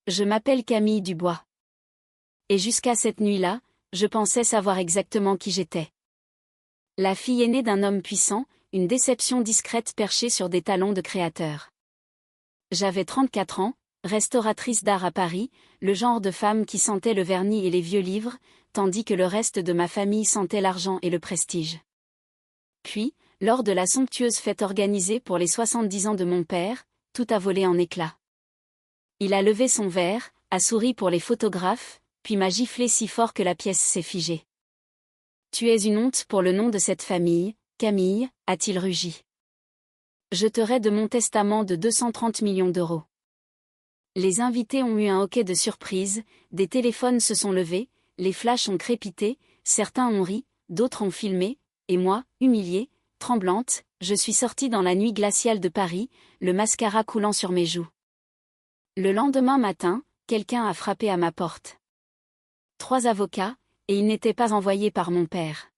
Je m'appelle Camille Dubois. Et jusqu'à cette nuit-là, je pensais savoir exactement qui j'étais. La fille aînée d'un homme puissant, une déception discrète perchée sur des talons de créateur. J'avais 34 ans, restauratrice d'art à Paris, le genre de femme qui sentait le vernis et les vieux livres, tandis que le reste de ma famille sentait l'argent et le prestige. Puis, lors de la somptueuse fête organisée pour les 70 ans de mon père, tout a volé en éclats. Il a levé son verre, a souri pour les photographes, puis m'a giflé si fort que la pièce s'est figée. « Tu es une honte pour le nom de cette famille, Camille, a-t-il rugi. Je te raide de mon testament de 230 millions d'euros. » Les invités ont eu un hoquet de surprise, des téléphones se sont levés, les flashs ont crépité, certains ont ri, d'autres ont filmé, et moi, humiliée, tremblante, je suis sortie dans la nuit glaciale de Paris, le mascara coulant sur mes joues. Le lendemain matin, quelqu'un a frappé à ma porte. 3 avocats, et ils n'étaient pas envoyés par mon père.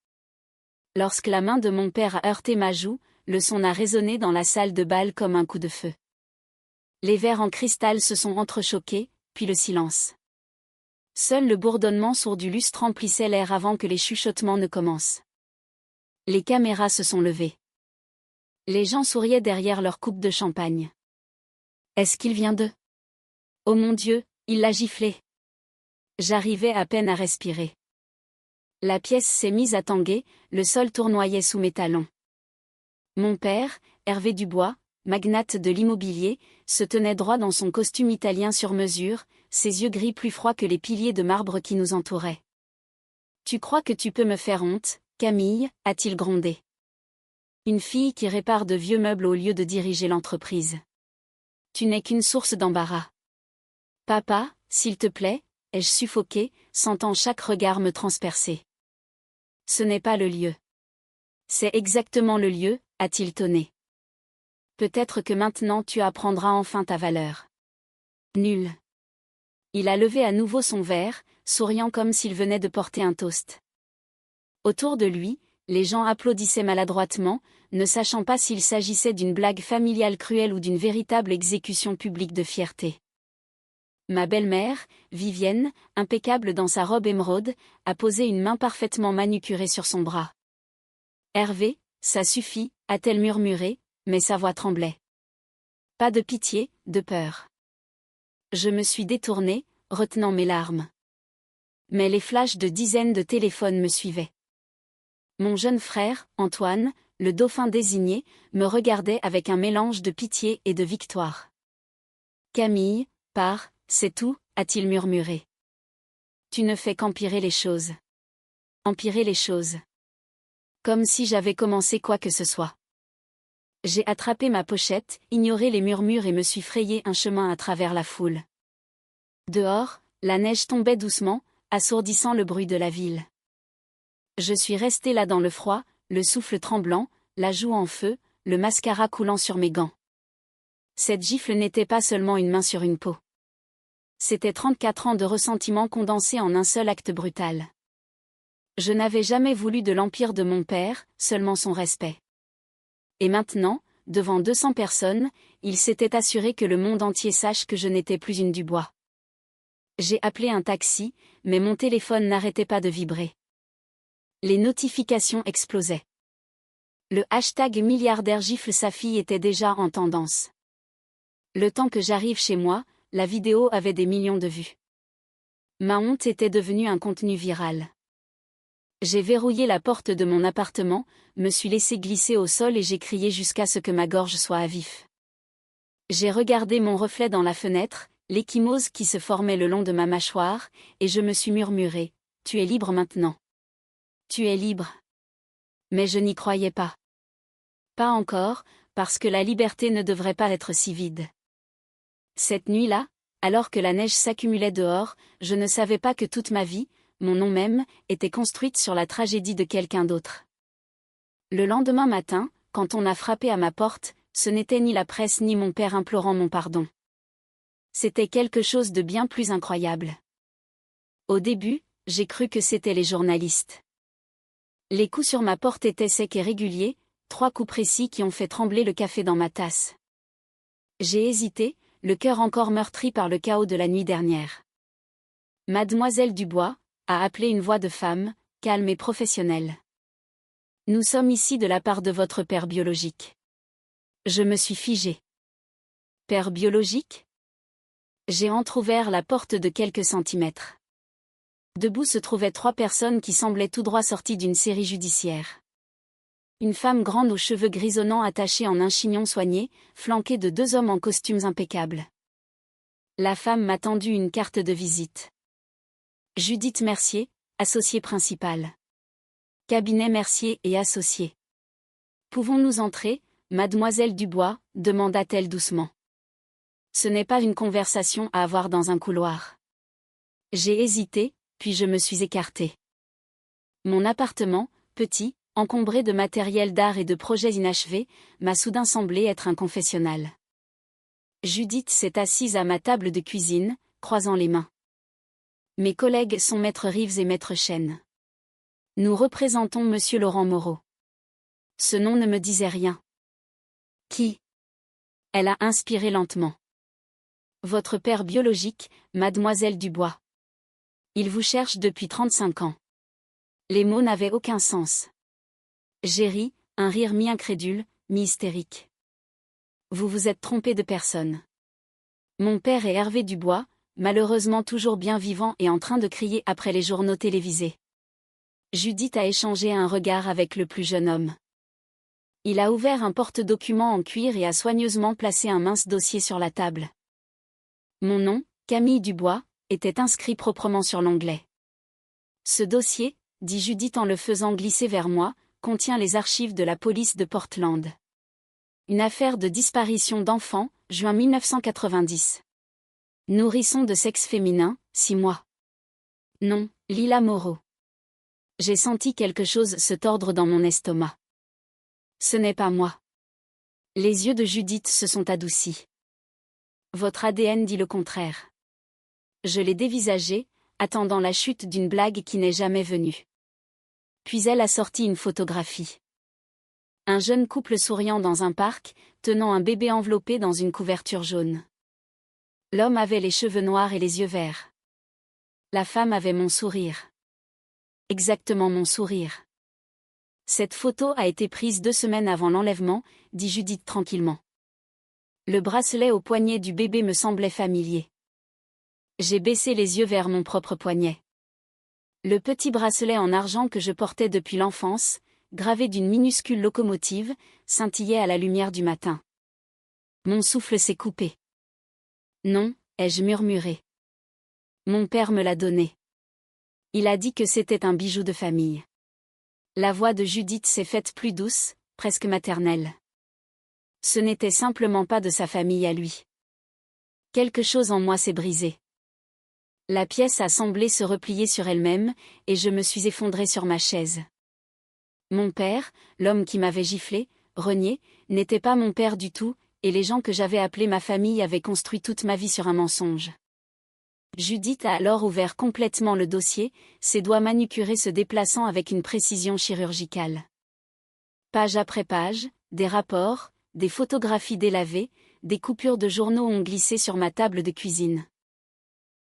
Lorsque la main de mon père a heurté ma joue, le son a résonné dans la salle de bal comme un coup de feu. Les verres en cristal se sont entrechoqués, puis le silence. Seul le bourdonnement sourd du lustre remplissait l'air avant que les chuchotements ne commencent. Les caméras se sont levées. Les gens souriaient derrière leur coupe de champagne. Est-ce qu'il vient d'eux? Oh mon Dieu, il l'a giflé. J'arrivais à peine à respirer. La pièce s'est mise à tanguer, le sol tournoyait sous mes talons. Mon père, Hervé Dubois, magnate de l'immobilier, se tenait droit dans son costume italien sur mesure, ses yeux gris plus froids que les piliers de marbre qui nous entouraient. « Tu crois que tu peux me faire honte, Camille ?» a-t-il grondé. Une fille qui répare de vieux meubles au lieu de diriger l'entreprise. Tu n'es qu'une source d'embarras. Papa, s'il te plaît, ai-je suffoqué, sentant chaque regard me transpercer. Ce n'est pas le lieu. C'est exactement le lieu, a-t-il tonné. Peut-être que maintenant tu apprendras enfin ta valeur. Nul. Il a levé à nouveau son verre, souriant comme s'il venait de porter un toast. Autour de lui, les gens applaudissaient maladroitement, ne sachant pas s'il s'agissait d'une blague familiale cruelle ou d'une véritable exécution publique de fierté. Ma belle-mère, Vivienne, impeccable dans sa robe émeraude, a posé une main parfaitement manucurée sur son bras. « Hervé, ça suffit », a-t-elle murmuré, mais sa voix tremblait. Pas de pitié, de peur. Je me suis détournée, retenant mes larmes. Mais les flashs de dizaines de téléphones me suivaient. Mon jeune frère, Antoine, le dauphin désigné, me regardait avec un mélange de pitié et de victoire. « Camille, pars, c'est tout », a-t-il murmuré. Tu ne fais qu'empirer les choses. Empirer les choses. Comme si j'avais commencé quoi que ce soit. J'ai attrapé ma pochette, ignoré les murmures et me suis frayé un chemin à travers la foule. Dehors, la neige tombait doucement, assourdissant le bruit de la ville. Je suis restée là dans le froid, le souffle tremblant, la joue en feu, le mascara coulant sur mes gants. Cette gifle n'était pas seulement une main sur une peau. C'était 34 ans de ressentiment condensés en un seul acte brutal. Je n'avais jamais voulu de l'empire de mon père, seulement son respect. Et maintenant, devant 200 personnes, il s'était assuré que le monde entier sache que je n'étais plus une Dubois. J'ai appelé un taxi, mais mon téléphone n'arrêtait pas de vibrer. Les notifications explosaient. Le hashtag milliardaire gifle sa fille était déjà en tendance. Le temps que j'arrive chez moi, la vidéo avait des millions de vues. Ma honte était devenue un contenu viral. J'ai verrouillé la porte de mon appartement, me suis laissé glisser au sol et j'ai crié jusqu'à ce que ma gorge soit à vif. J'ai regardé mon reflet dans la fenêtre, l'ecchymose qui se formait le long de ma mâchoire, et je me suis murmuré, « Tu es libre maintenant. Tu es libre. » Mais je n'y croyais pas. Pas encore, parce que la liberté ne devrait pas être si vide. Cette nuit-là, alors que la neige s'accumulait dehors, je ne savais pas que toute ma vie, mon nom même, était construite sur la tragédie de quelqu'un d'autre. Le lendemain matin, quand on a frappé à ma porte, ce n'était ni la presse ni mon père implorant mon pardon. C'était quelque chose de bien plus incroyable. Au début, j'ai cru que c'étaient les journalistes. Les coups sur ma porte étaient secs et réguliers, 3 coups précis qui ont fait trembler le café dans ma tasse. J'ai hésité, le cœur encore meurtri par le chaos de la nuit dernière. Mademoiselle Dubois, a appelé une voix de femme, calme et professionnelle. Nous sommes ici de la part de votre père biologique. Je me suis figée. Père biologique ? J'ai entrouvert la porte de quelques centimètres. Debout se trouvaient 3 personnes qui semblaient tout droit sorties d'une série judiciaire. Une femme grande aux cheveux grisonnants attachés en un chignon soigné, flanquée de 2 hommes en costumes impeccables. La femme m'a tendu une carte de visite. Judith Mercier, associée principale. Cabinet Mercier et associé. Pouvons-nous entrer, mademoiselle Dubois, demanda-t-elle doucement. Ce n'est pas une conversation à avoir dans un couloir. J'ai hésité, puis je me suis écartée. Mon appartement, petit, encombré de matériel d'art et de projets inachevés, m'a soudain semblé être un confessionnal. Judith s'est assise à ma table de cuisine, croisant les mains. Mes collègues sont maître Reeves et maître Chen. Nous représentons monsieur Laurent Moreau. Ce nom ne me disait rien. Qui ? Elle a inspiré lentement. Votre père biologique, mademoiselle Dubois. Il vous cherche depuis 35 ans. Les mots n'avaient aucun sens. J'ai ri, un rire mi-incrédule, mi-hystérique. Vous vous êtes trompé de personne. Mon père est Hervé Dubois, malheureusement toujours bien vivant et en train de crier après les journaux télévisés. Judith a échangé un regard avec le plus jeune homme. Il a ouvert un porte-documents en cuir et a soigneusement placé un mince dossier sur la table. Mon nom, Camille Dubois, était inscrit proprement sur l'onglet. Ce dossier, dit Judith en le faisant glisser vers moi, contient les archives de la police de Portland. Une affaire de disparition d'enfants, juin 1990. Nourrisson de sexe féminin, 6 mois. Non, Lila Moreau. J'ai senti quelque chose se tordre dans mon estomac. Ce n'est pas moi. Les yeux de Judith se sont adoucis. Votre ADN dit le contraire. Je l'ai dévisagé, attendant la chute d'une blague qui n'est jamais venue. Puis elle a sorti une photographie. Un jeune couple souriant dans un parc, tenant un bébé enveloppé dans une couverture jaune. L'homme avait les cheveux noirs et les yeux verts. La femme avait mon sourire. Exactement mon sourire. Cette photo a été prise 2 semaines avant l'enlèvement, dit Judith tranquillement. Le bracelet au poignet du bébé me semblait familier. J'ai baissé les yeux vers mon propre poignet. Le petit bracelet en argent que je portais depuis l'enfance, gravé d'une minuscule locomotive, scintillait à la lumière du matin. Mon souffle s'est coupé. Non, ai-je murmuré. Mon père me l'a donné. Il a dit que c'était un bijou de famille. La voix de Judith s'est faite plus douce, presque maternelle. Ce n'était simplement pas de sa famille à lui. Quelque chose en moi s'est brisé. La pièce a semblé se replier sur elle-même, et je me suis effondrée sur ma chaise. Mon père, l'homme qui m'avait giflé, renié, n'était pas mon père du tout, et les gens que j'avais appelés ma famille avaient construit toute ma vie sur un mensonge. Judith a alors ouvert complètement le dossier, ses doigts manucurés se déplaçant avec une précision chirurgicale. Page après page, des rapports, des photographies délavées, des coupures de journaux ont glissé sur ma table de cuisine.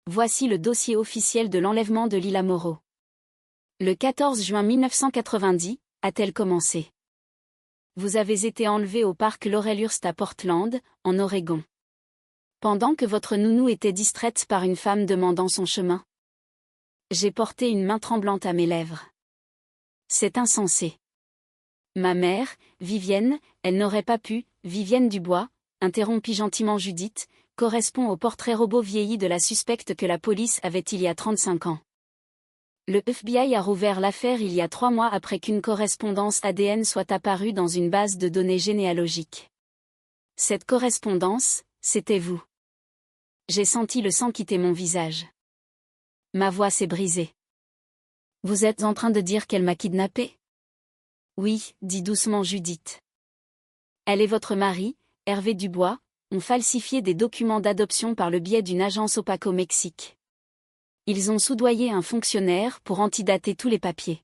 Voici le dossier officiel de l'enlèvement de Lila Moreau. Le 14 juin 1990, a-t-elle commencé. Vous avez été enlevé au parc Laurelhurst à Portland, en Oregon. Pendant que votre nounou était distraite par une femme demandant son chemin. J'ai porté une main tremblante à mes lèvres. C'est insensé. Ma mère, Vivienne, elle n'aurait pas pu, Vivienne Dubois, interrompit gentiment Judith, correspond au portrait robot vieilli de la suspecte que la police avait il y a 35 ans. Le FBI a rouvert l'affaire il y a 3 mois après qu'une correspondance ADN soit apparue dans une base de données généalogiques. Cette correspondance, c'était vous. J'ai senti le sang quitter mon visage. Ma voix s'est brisée. Vous êtes en train de dire qu'elle m'a kidnappée ? Oui, dit doucement Judith. Elle et votre mari, Hervé Dubois, ont falsifié des documents d'adoption par le biais d'une agence opaque au Mexique. Ils ont soudoyé un fonctionnaire pour antidater tous les papiers.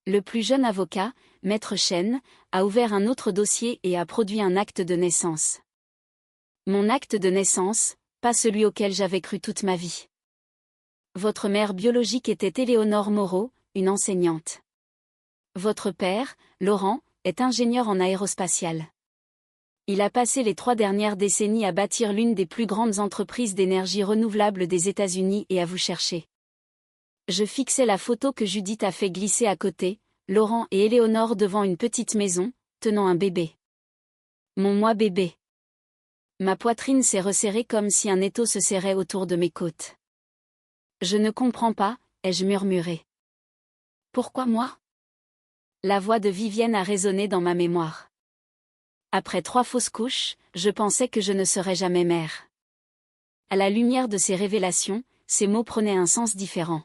Le plus jeune avocat, maître Chen, a ouvert un autre dossier et a produit un acte de naissance. Mon acte de naissance, pas celui auquel j'avais cru toute ma vie. Votre mère biologique était Éléonore Moreau, une enseignante. Votre père, Laurent, est ingénieur en aérospatial. Il a passé les 3 dernières décennies à bâtir l'une des plus grandes entreprises d'énergie renouvelable des États-Unis et à vous chercher. Je fixais la photo que Judith a fait glisser à côté, Laurent et Éléonore devant une petite maison, tenant un bébé. Mon moi bébé. Ma poitrine s'est resserrée comme si un étau se serrait autour de mes côtes. Je ne comprends pas, ai-je murmuré. Pourquoi moi? La voix de Vivienne a résonné dans ma mémoire. Après 3 fausses couches, je pensais que je ne serais jamais mère. À la lumière de ces révélations, ces mots prenaient un sens différent.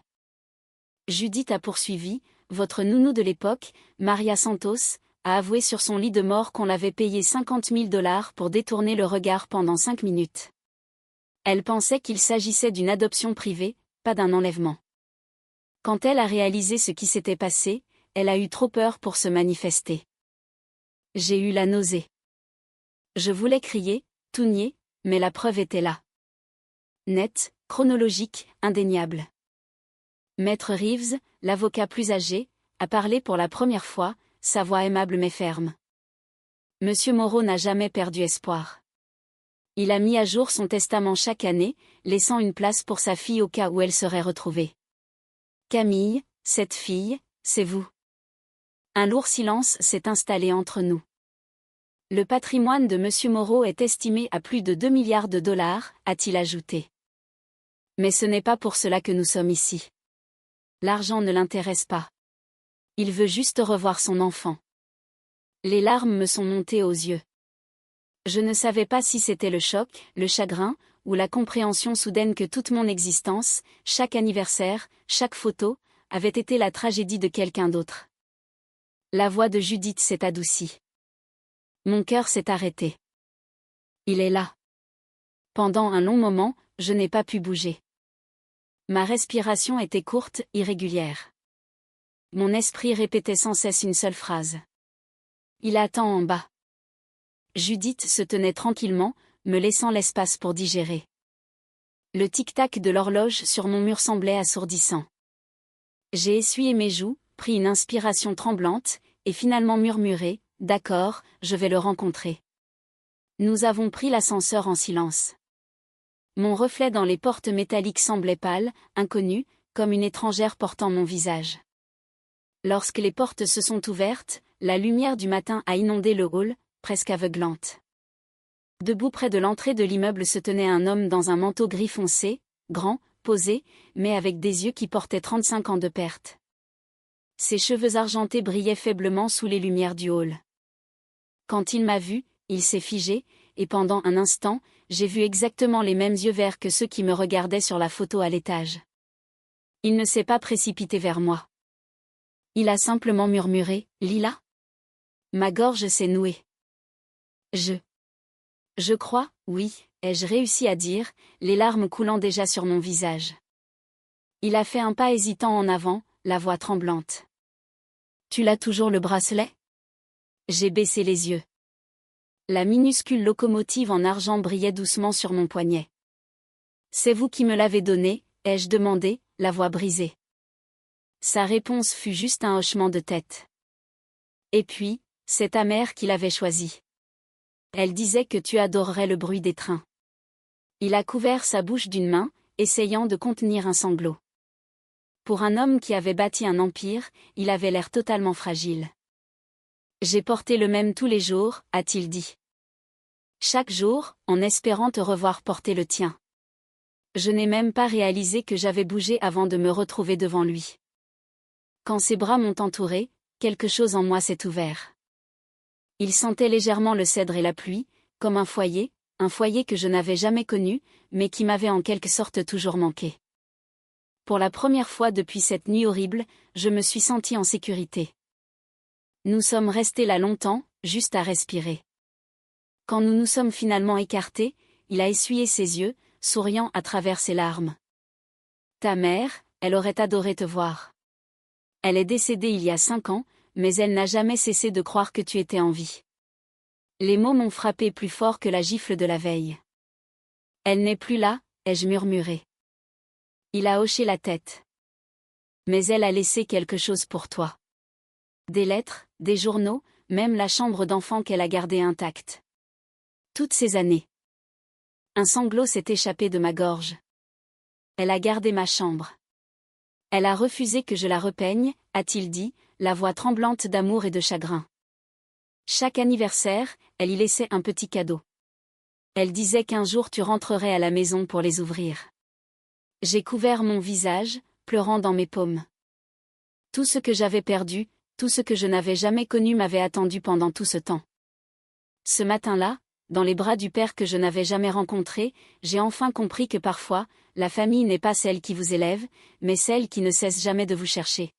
Judith a poursuivi, votre nounou de l'époque, Maria Santos, a avoué sur son lit de mort qu'on l'avait payé $50 000 pour détourner le regard pendant 5 minutes. Elle pensait qu'il s'agissait d'une adoption privée, pas d'un enlèvement. Quand elle a réalisé ce qui s'était passé, elle a eu trop peur pour se manifester. J'ai eu la nausée. Je voulais crier, tout nier, mais la preuve était là. Nette, chronologique, indéniable. Maître Reeves, l'avocat plus âgé, a parlé pour la première fois, sa voix aimable mais ferme. Monsieur Moreau n'a jamais perdu espoir. Il a mis à jour son testament chaque année, laissant une place pour sa fille au cas où elle serait retrouvée. Camille, cette fille, c'est vous. Un lourd silence s'est installé entre nous. Le patrimoine de Monsieur Moreau est estimé à plus de 2 milliards de dollars, a-t-il ajouté. Mais ce n'est pas pour cela que nous sommes ici. L'argent ne l'intéresse pas. Il veut juste revoir son enfant. Les larmes me sont montées aux yeux. Je ne savais pas si c'était le choc, le chagrin, ou la compréhension soudaine que toute mon existence, chaque anniversaire, chaque photo, avait été la tragédie de quelqu'un d'autre. La voix de Judith s'est adoucie. Mon cœur s'est arrêté. Il est là. Pendant un long moment, je n'ai pas pu bouger. Ma respiration était courte, irrégulière. Mon esprit répétait sans cesse une seule phrase. Il attend en bas. Judith se tenait tranquillement, me laissant l'espace pour digérer. Le tic-tac de l'horloge sur mon mur semblait assourdissant. J'ai essuyé mes joues, pris une inspiration tremblante, et finalement murmuré, « D'accord, je vais le rencontrer. » Nous avons pris l'ascenseur en silence. Mon reflet dans les portes métalliques semblait pâle, inconnu, comme une étrangère portant mon visage. Lorsque les portes se sont ouvertes, la lumière du matin a inondé le hall, presque aveuglante. Debout près de l'entrée de l'immeuble se tenait un homme dans un manteau gris foncé, grand, posé, mais avec des yeux qui portaient 35 ans de perte. Ses cheveux argentés brillaient faiblement sous les lumières du hall. Quand il m'a vu, il s'est figé, et pendant un instant, j'ai vu exactement les mêmes yeux verts que ceux qui me regardaient sur la photo à l'étage. Il ne s'est pas précipité vers moi. Il a simplement murmuré, « Lila ?» Ma gorge s'est nouée. Je crois, oui, ai-je réussi à dire, les larmes coulant déjà sur mon visage. Il a fait un pas hésitant en avant, la voix tremblante. Tu l'as toujours le bracelet? J'ai baissé les yeux. La minuscule locomotive en argent brillait doucement sur mon poignet. C'est vous qui me l'avez donné, ai-je demandé, la voix brisée. Sa réponse fut juste un hochement de tête. Et puis, c'est ta mère qui l'avait choisi. Elle disait que tu adorerais le bruit des trains. Il a couvert sa bouche d'une main, essayant de contenir un sanglot. Pour un homme qui avait bâti un empire, il avait l'air totalement fragile. J'ai porté le même tous les jours, a-t-il dit. Chaque jour, en espérant te revoir porter le tien. Je n'ai même pas réalisé que j'avais bougé avant de me retrouver devant lui. Quand ses bras m'ont entouré, quelque chose en moi s'est ouvert. Il sentait légèrement le cèdre et la pluie, comme un foyer que je n'avais jamais connu, mais qui m'avait en quelque sorte toujours manqué. Pour la première fois depuis cette nuit horrible, je me suis sentie en sécurité. Nous sommes restés là longtemps, juste à respirer. Quand nous nous sommes finalement écartés, il a essuyé ses yeux, souriant à travers ses larmes. Ta mère, elle aurait adoré te voir. Elle est décédée il y a 5 ans, mais elle n'a jamais cessé de croire que tu étais en vie. Les mots m'ont frappé plus fort que la gifle de la veille. Elle n'est plus là, ai-je murmuré. Il a hoché la tête. Mais elle a laissé quelque chose pour toi. Des lettres, des journaux, même la chambre d'enfant qu'elle a gardée intacte. Toutes ces années. Un sanglot s'est échappé de ma gorge. Elle a gardé ma chambre. Elle a refusé que je la repeigne, a-t-il dit, la voix tremblante d'amour et de chagrin. Chaque anniversaire, elle y laissait un petit cadeau. Elle disait qu'un jour tu rentrerais à la maison pour les ouvrir. J'ai couvert mon visage, pleurant dans mes paumes. Tout ce que j'avais perdu, tout ce que je n'avais jamais connu m'avait attendu pendant tout ce temps. Ce matin-là, dans les bras du père que je n'avais jamais rencontré, j'ai enfin compris que parfois, la famille n'est pas celle qui vous élève, mais celle qui ne cesse jamais de vous chercher.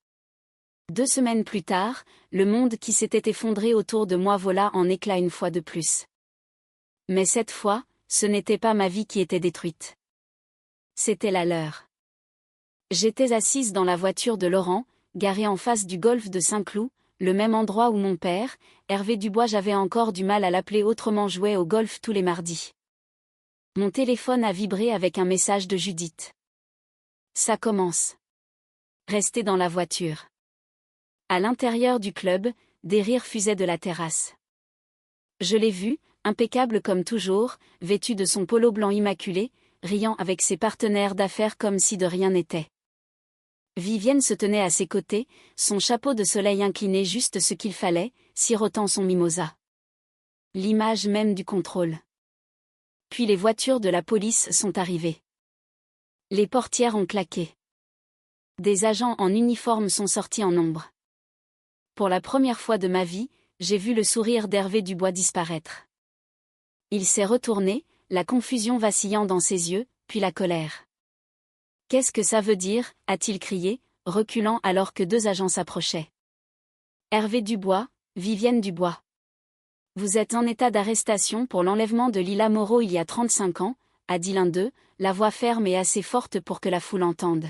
2 semaines plus tard, le monde qui s'était effondré autour de moi vola en éclats une fois de plus. Mais cette fois, ce n'était pas ma vie qui était détruite. C'était la leur. J'étais assise dans la voiture de Laurent, garée en face du golfe de Saint-Cloud, le même endroit où mon père, Hervé Dubois, j'avais encore du mal à l'appeler autrement, jouait au golf tous les mardis. Mon téléphone a vibré avec un message de Judith. Ça commence. Restez dans la voiture. À l'intérieur du club, des rires fusaient de la terrasse. Je l'ai vu, impeccable comme toujours, vêtu de son polo blanc immaculé, riant avec ses partenaires d'affaires comme si de rien n'était. Vivienne se tenait à ses côtés, son chapeau de soleil incliné juste ce qu'il fallait, sirotant son mimosa. L'image même du contrôle. Puis les voitures de la police sont arrivées. Les portières ont claqué. Des agents en uniforme sont sortis en nombre. Pour la première fois de ma vie, j'ai vu le sourire d'Hervé Dubois disparaître. Il s'est retourné, la confusion vacillant dans ses yeux, puis la colère. « Qu'est-ce que ça veut dire » a-t-il crié, reculant alors que 2 agents s'approchaient. « Hervé Dubois, Vivienne Dubois. Vous êtes en état d'arrestation pour l'enlèvement de Lila Moreau il y a 35 ans, » a dit l'un d'eux, la voix ferme et assez forte pour que la foule entende.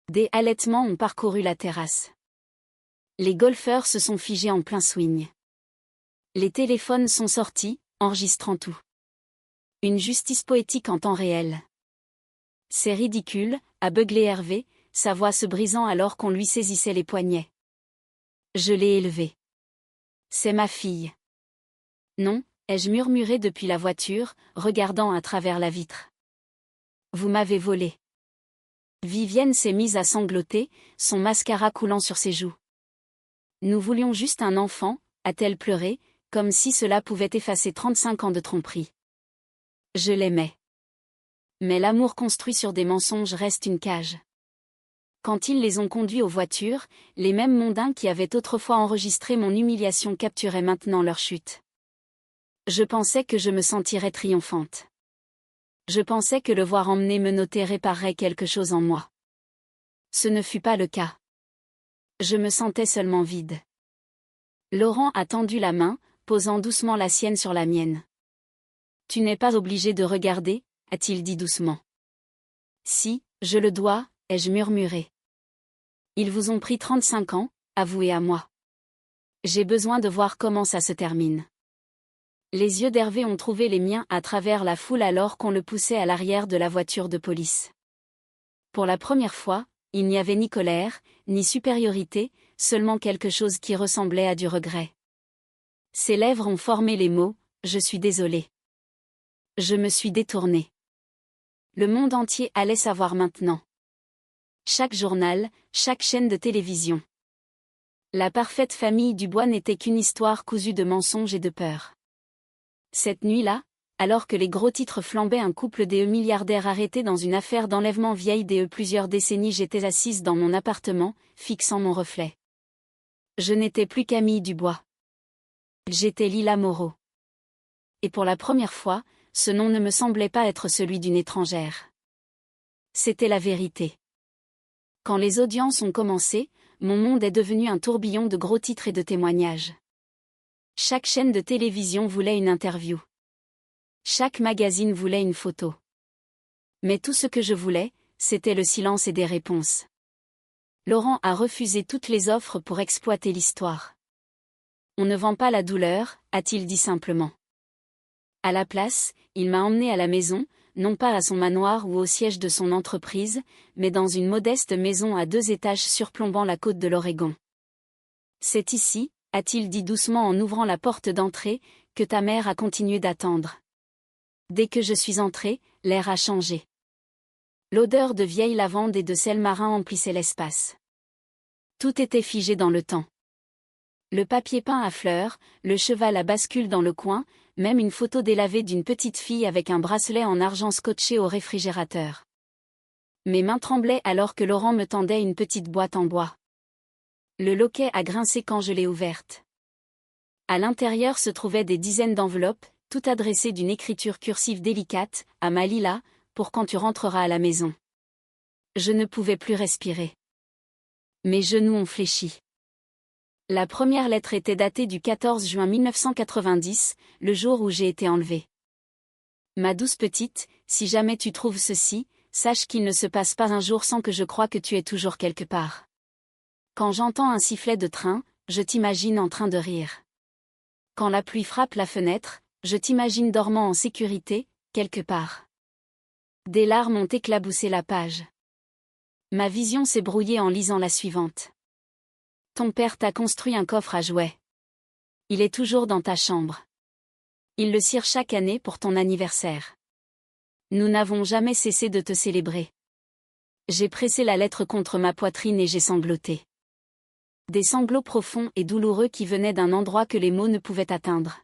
Des halètements ont parcouru la terrasse. Les golfeurs se sont figés en plein swing. Les téléphones sont sortis, enregistrant tout. Une justice poétique en temps réel. C'est ridicule, a beuglé Hervé, sa voix se brisant alors qu'on lui saisissait les poignets. Je l'ai élevée. C'est ma fille. Non, ai-je murmuré depuis la voiture, regardant à travers la vitre. Vous m'avez volée. Vivienne s'est mise à sangloter, son mascara coulant sur ses joues. Nous voulions juste un enfant, a-t-elle pleuré, comme si cela pouvait effacer 35 ans de tromperie. Je l'aimais. Mais l'amour construit sur des mensonges reste une cage. Quand ils les ont conduits aux voitures, les mêmes mondains qui avaient autrefois enregistré mon humiliation capturaient maintenant leur chute. Je pensais que je me sentirais triomphante. Je pensais que le voir emmener menotter réparerait quelque chose en moi. Ce ne fut pas le cas. Je me sentais seulement vide. Laurent a tendu la main, posant doucement la sienne sur la mienne. « Tu n'es pas obligé de regarder » a-t-il dit doucement. « Si, je le dois » ai-je murmuré. « Ils vous ont pris 35 ans, avouez à moi. J'ai besoin de voir comment ça se termine. » Les yeux d'Hervé ont trouvé les miens à travers la foule alors qu'on le poussait à l'arrière de la voiture de police. Pour la première fois, il n'y avait ni colère, ni supériorité, seulement quelque chose qui ressemblait à du regret. Ses lèvres ont formé les mots « Je suis désolé. Je me suis détourné. » Le monde entier allait savoir maintenant. Chaque journal, chaque chaîne de télévision. La parfaite famille Dubois n'était qu'une histoire cousue de mensonges et de peur. Cette nuit-là, alors que les gros titres flambaient, un couple d'E milliardaires arrêté dans une affaire d'enlèvement vieille d'E plusieurs décennies, j'étais assise dans mon appartement, fixant mon reflet. Je n'étais plus Camille Dubois. J'étais Lila Moreau. Et pour la première fois, ce nom ne me semblait pas être celui d'une étrangère. C'était la vérité. Quand les audiences ont commencé, mon monde est devenu un tourbillon de gros titres et de témoignages. Chaque chaîne de télévision voulait une interview. Chaque magazine voulait une photo. Mais tout ce que je voulais, c'était le silence et des réponses. Laurent a refusé toutes les offres pour exploiter l'histoire. On ne vend pas la douleur, a-t-il dit simplement. À la place, il m'a emmené à la maison, non pas à son manoir ou au siège de son entreprise, mais dans une modeste maison à 2 étages surplombant la côte de l'Oregon. C'est ici, a-t-il dit doucement en ouvrant la porte d'entrée, que ta mère a continué d'attendre. Dès que je suis entrée, l'air a changé. L'odeur de vieille lavande et de sel marin emplissait l'espace. Tout était figé dans le temps. Le papier peint à fleurs, le cheval à bascule dans le coin, même une photo délavée d'une petite fille avec un bracelet en argent scotché au réfrigérateur. Mes mains tremblaient alors que Laurent me tendait une petite boîte en bois. Le loquet a grincé quand je l'ai ouverte. À l'intérieur se trouvaient des dizaines d'enveloppes, toutes adressées d'une écriture cursive délicate, à ma Lila, pour quand tu rentreras à la maison. Je ne pouvais plus respirer. Mes genoux ont fléchi. La première lettre était datée du 14 juin 1990, le jour où j'ai été enlevée. Ma douce petite, si jamais tu trouves ceci, sache qu'il ne se passe pas un jour sans que je croie que tu es toujours quelque part. Quand j'entends un sifflet de train, je t'imagine en train de rire. Quand la pluie frappe la fenêtre, je t'imagine dormant en sécurité, quelque part. Des larmes ont éclaboussé la page. Ma vision s'est brouillée en lisant la suivante. Ton père t'a construit un coffre à jouets. Il est toujours dans ta chambre. Il le cire chaque année pour ton anniversaire. Nous n'avons jamais cessé de te célébrer. J'ai pressé la lettre contre ma poitrine et j'ai sangloté. Des sanglots profonds et douloureux qui venaient d'un endroit que les mots ne pouvaient atteindre.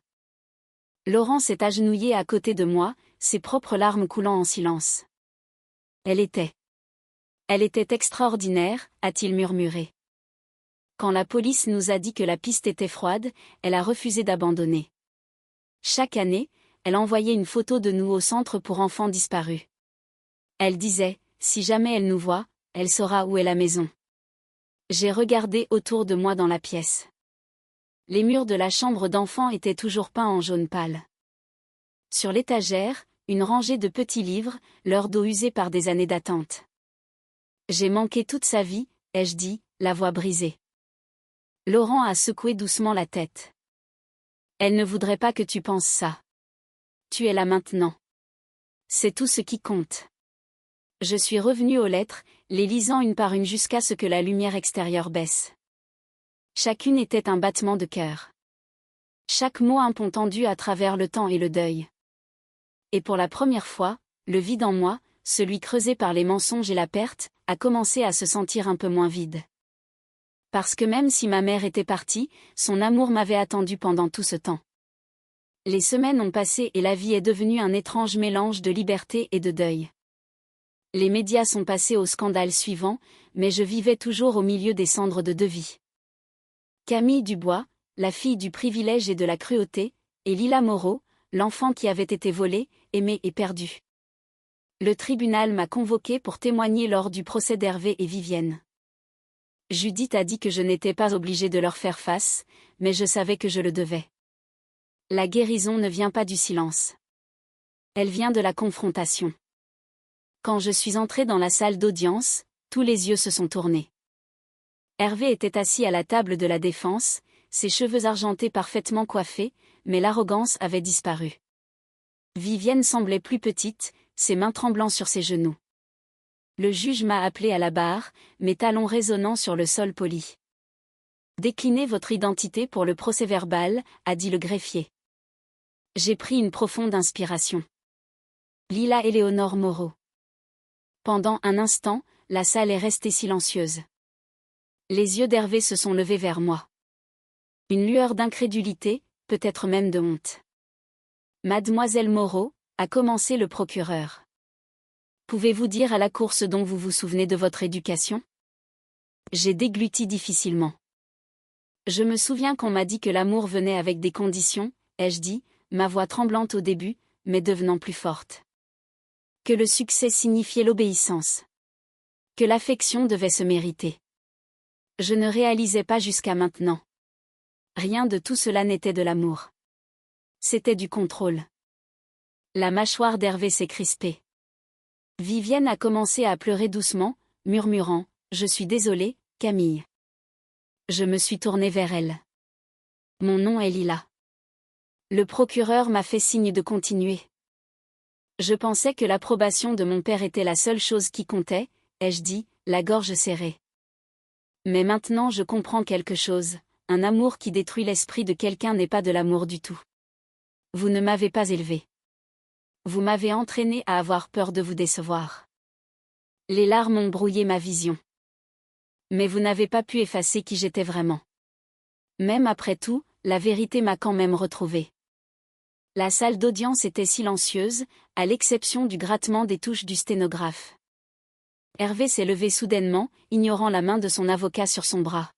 Laurent s'est agenouillé à côté de moi, ses propres larmes coulant en silence. Elle était extraordinaire, a-t-il murmuré. Quand la police nous a dit que la piste était froide, elle a refusé d'abandonner. Chaque année, elle envoyait une photo de nous au centre pour enfants disparus. Elle disait, si jamais elle nous voit, elle saura où est la maison. J'ai regardé autour de moi dans la pièce. Les murs de la chambre d'enfant étaient toujours peints en jaune pâle. Sur l'étagère, une rangée de petits livres, leur dos usé par des années d'attente. J'ai manqué toute sa vie, ai-je dit, la voix brisée. Laurent a secoué doucement la tête. Elle ne voudrait pas que tu penses ça. Tu es là maintenant. C'est tout ce qui compte. Je suis revenue aux lettres, les lisant une par une jusqu'à ce que la lumière extérieure baisse. Chacune était un battement de cœur. Chaque mot un pont tendu à travers le temps et le deuil. Et pour la première fois, le vide en moi, celui creusé par les mensonges et la perte, a commencé à se sentir un peu moins vide. Parce que même si ma mère était partie, son amour m'avait attendu pendant tout ce temps. Les semaines ont passé et la vie est devenue un étrange mélange de liberté et de deuil. Les médias sont passés au scandale suivant, mais je vivais toujours au milieu des cendres de 2 vies. Camille Dubois, la fille du privilège et de la cruauté, et Lila Moreau, l'enfant qui avait été volé, aimé et perdu. Le tribunal m'a convoqué pour témoigner lors du procès d'Hervé et Vivienne. Judith a dit que je n'étais pas obligée de leur faire face, mais je savais que je le devais. La guérison ne vient pas du silence. Elle vient de la confrontation. Quand je suis entrée dans la salle d'audience, tous les yeux se sont tournés. Hervé était assis à la table de la défense, ses cheveux argentés parfaitement coiffés, mais l'arrogance avait disparu. Vivienne semblait plus petite, ses mains tremblant sur ses genoux. Le juge m'a appelé à la barre, mes talons résonnant sur le sol poli. Déclinez votre identité pour le procès-verbal, a dit le greffier. J'ai pris une profonde inspiration. Lila Éléonore Moreau. Pendant un instant, la salle est restée silencieuse. Les yeux d'Hervé se sont levés vers moi. Une lueur d'incrédulité, peut-être même de honte. Mademoiselle Moreau, a commencé le procureur. Pouvez-vous dire à la cour ce dont vous vous souvenez de votre éducation ? J'ai dégluti difficilement. Je me souviens qu'on m'a dit que l'amour venait avec des conditions, ai-je dit, ma voix tremblante au début, mais devenant plus forte. Que le succès signifiait l'obéissance. Que l'affection devait se mériter. Je ne réalisais pas jusqu'à maintenant. Rien de tout cela n'était de l'amour. C'était du contrôle. La mâchoire d'Hervé s'est crispée. Vivienne a commencé à pleurer doucement, murmurant « Je suis désolée, Camille ». Je me suis tournée vers elle. Mon nom est Lila. Le procureur m'a fait signe de continuer. Je pensais que l'approbation de mon père était la seule chose qui comptait, ai-je dit, la gorge serrée. Mais maintenant je comprends quelque chose, un amour qui détruit l'esprit de quelqu'un n'est pas de l'amour du tout. Vous ne m'avez pas élevé. Vous m'avez entraîné à avoir peur de vous décevoir. Les larmes ont brouillé ma vision. Mais vous n'avez pas pu effacer qui j'étais vraiment. Même après tout, la vérité m'a quand même retrouvée. La salle d'audience était silencieuse, à l'exception du grattement des touches du sténographe. Hervé s'est levé soudainement, ignorant la main de son avocat sur son bras.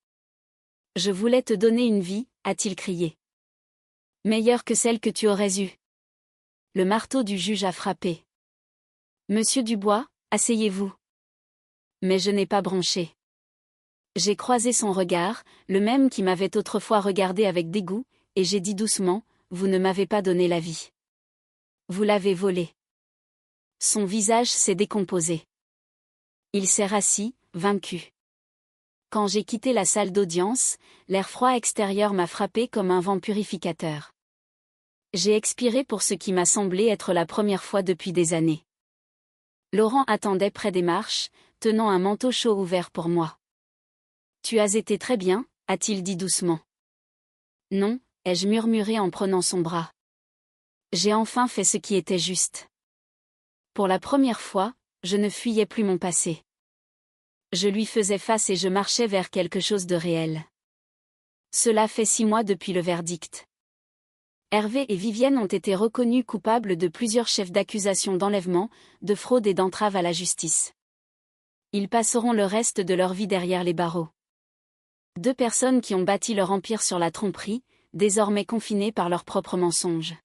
« Je voulais te donner une vie », a-t-il crié. « Meilleure que celle que tu aurais eue. » Le marteau du juge a frappé. « Monsieur Dubois, asseyez-vous. » Mais je n'ai pas bronché. J'ai croisé son regard, le même qui m'avait autrefois regardé avec dégoût, et j'ai dit doucement, « Vous ne m'avez pas donné la vie. Vous l'avez volée. » Son visage s'est décomposé. Il s'est rassis, vaincu. Quand j'ai quitté la salle d'audience, l'air froid extérieur m'a frappé comme un vent purificateur. J'ai expiré pour ce qui m'a semblé être la première fois depuis des années. Laurent attendait près des marches, tenant un manteau chaud ouvert pour moi. « Tu as été très bien », a-t-il dit doucement. « Non », ai-je murmuré en prenant son bras. J'ai enfin fait ce qui était juste. Pour la première fois, je ne fuyais plus mon passé. Je lui faisais face et je marchais vers quelque chose de réel. Cela fait 6 mois depuis le verdict. Hervé et Vivienne ont été reconnus coupables de plusieurs chefs d'accusation d'enlèvement, de fraude et d'entrave à la justice. Ils passeront le reste de leur vie derrière les barreaux. 2 personnes qui ont bâti leur empire sur la tromperie, désormais confinées par leurs propres mensonges.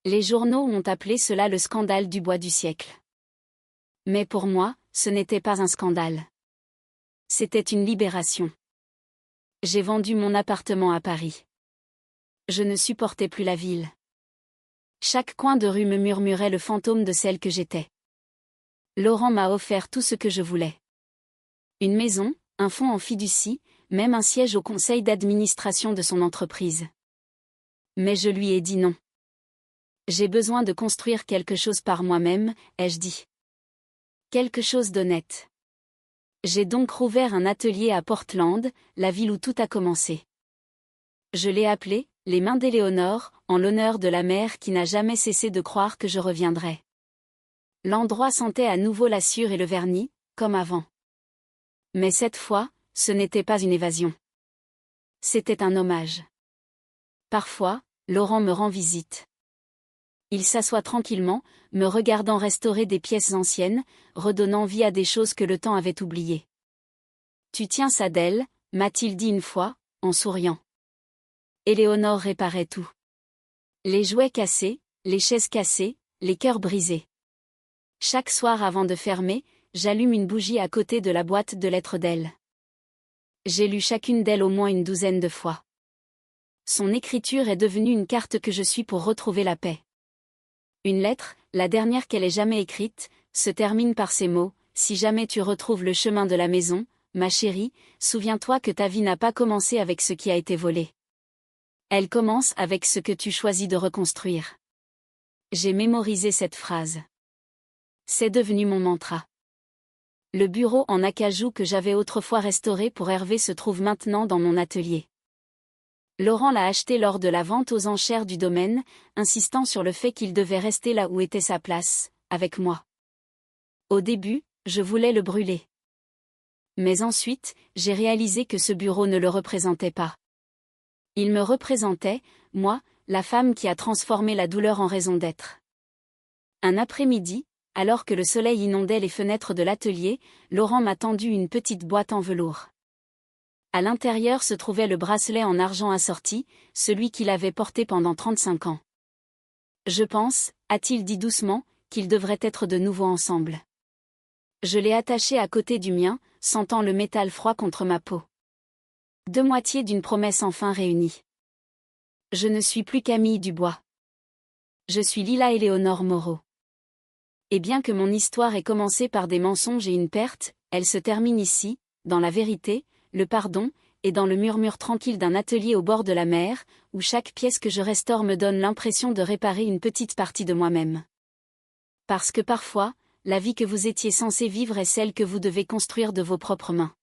Les journaux ont appelé cela le scandale Dubois du siècle. Mais pour moi, ce n'était pas un scandale. C'était une libération. J'ai vendu mon appartement à Paris. Je ne supportais plus la ville. Chaque coin de rue me murmurait le fantôme de celle que j'étais. Laurent m'a offert tout ce que je voulais. Une maison, un fonds en fiducie, même un siège au conseil d'administration de son entreprise. Mais je lui ai dit non. J'ai besoin de construire quelque chose par moi-même, ai-je dit. Quelque chose d'honnête. J'ai donc rouvert un atelier à Portland, la ville où tout a commencé. Je l'ai appelé « Les mains d'Éléonore », en l'honneur de la mère qui n'a jamais cessé de croire que je reviendrais. L'endroit sentait à nouveau la sûre et le vernis, comme avant. Mais cette fois, ce n'était pas une évasion. C'était un hommage. Parfois, Laurent me rend visite. Il s'assoit tranquillement, me regardant restaurer des pièces anciennes, redonnant vie à des choses que le temps avait oubliées. « Tu tiens ça d'elle », m'a-t-il dit une fois, en souriant. Éléonore réparait tout. Les jouets cassés, les chaises cassées, les cœurs brisés. Chaque soir avant de fermer, j'allume une bougie à côté de la boîte de lettres d'elle. J'ai lu chacune d'elles au moins une 12aine de fois. Son écriture est devenue une carte que je suis pour retrouver la paix. Une lettre, la dernière qu'elle ait jamais écrite, se termine par ces mots : « Si jamais tu retrouves le chemin de la maison, ma chérie, souviens-toi que ta vie n'a pas commencé avec ce qui a été volé. Elle commence avec ce que tu choisis de reconstruire. » J'ai mémorisé cette phrase. C'est devenu mon mantra. Le bureau en acajou que j'avais autrefois restauré pour Hervé se trouve maintenant dans mon atelier. Laurent l'a acheté lors de la vente aux enchères du domaine, insistant sur le fait qu'il devait rester là où était sa place, avec moi. Au début, je voulais le brûler. Mais ensuite, j'ai réalisé que ce bureau ne le représentait pas. Il me représentait, moi, la femme qui a transformé la douleur en raison d'être. Un après-midi, alors que le soleil inondait les fenêtres de l'atelier, Laurent m'a tendu une petite boîte en velours. À l'intérieur se trouvait le bracelet en argent assorti, celui qu'il avait porté pendant 35 ans. Je pense, a-t-il dit doucement, qu'ils devraient être de nouveau ensemble. Je l'ai attaché à côté du mien, sentant le métal froid contre ma peau. 2 moitiés d'une promesse enfin réunie. Je ne suis plus Camille Dubois. Je suis Lila Éléonore Moreau. Et bien que mon histoire ait commencé par des mensonges et une perte, elle se termine ici, dans la vérité, le pardon, et dans le murmure tranquille d'un atelier au bord de la mer, où chaque pièce que je restaure me donne l'impression de réparer une petite partie de moi-même. Parce que parfois, la vie que vous étiez censé vivre est celle que vous devez construire de vos propres mains.